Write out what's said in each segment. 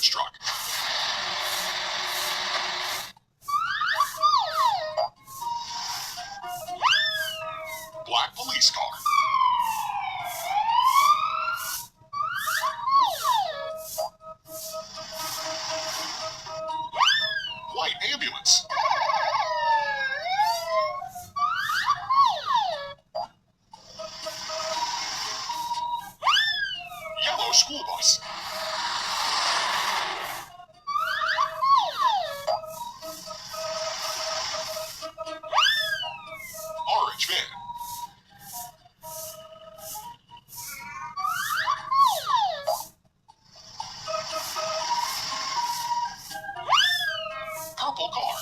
garbage truck. Black police car. White ambulance. Yellow school bus. Orange van. Purple car.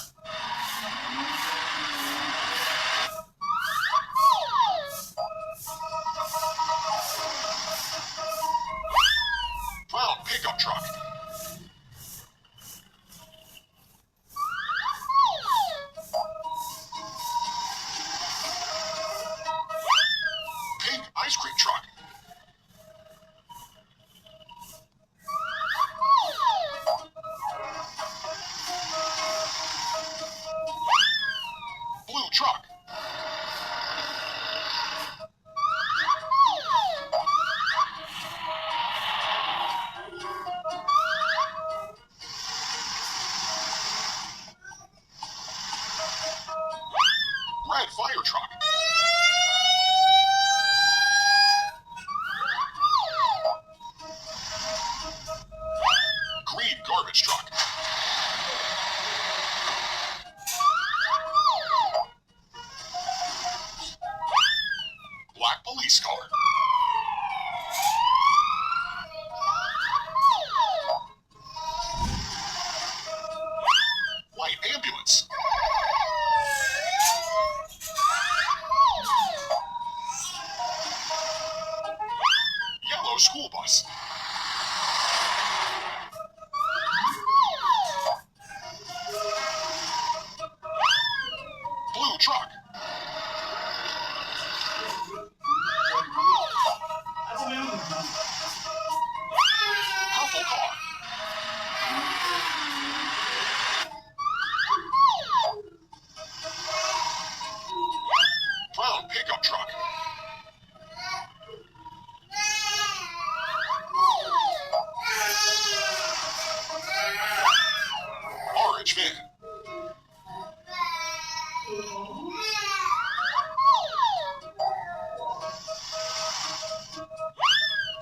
Brown pickup truck. Pink ice cream truck. Blue truck. Red fire truck. Green garbage truck. Black police car. White ambulance. Yellow school bus. Blue truck. Purple car. Brown pickup truck. Orange van.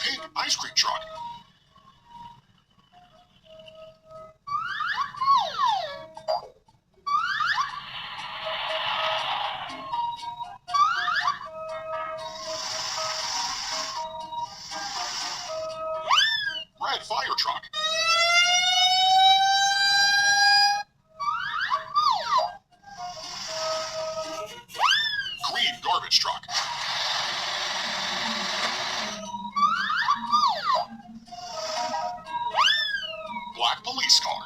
Pink ice cream truck. Red fire truck. Green garbage truck. Black police car.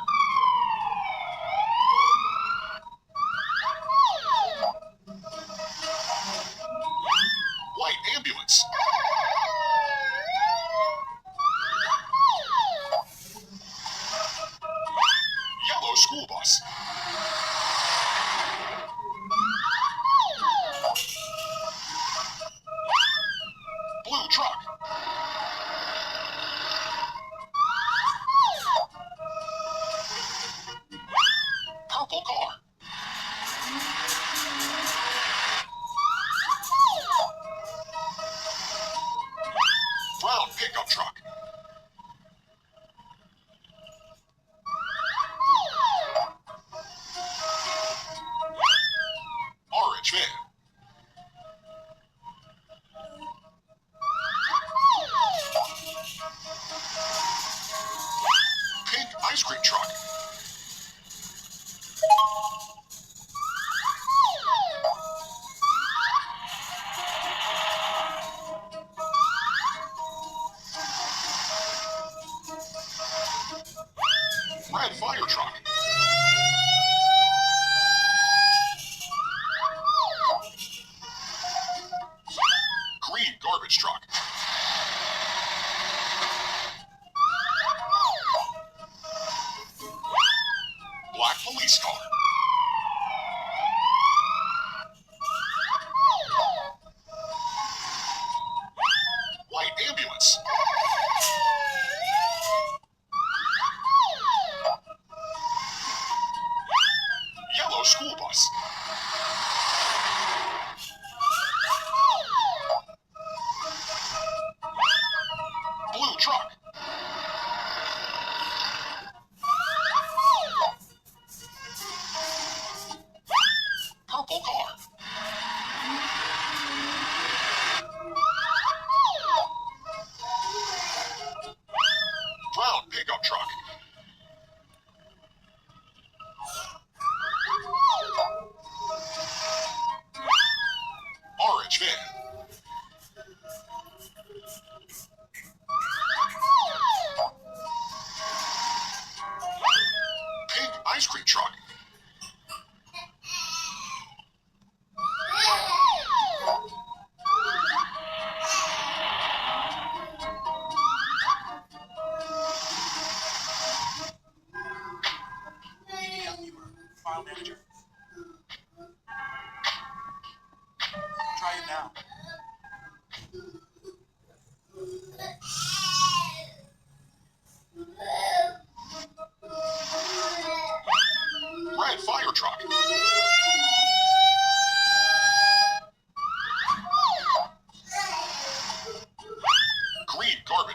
White ambulance. Yellow school bus. Blue truck. Purple car. Brown pickup truck. Orange van. Pink ice cream truck. Red fire truck. Green garbage truck.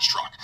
garbage truck.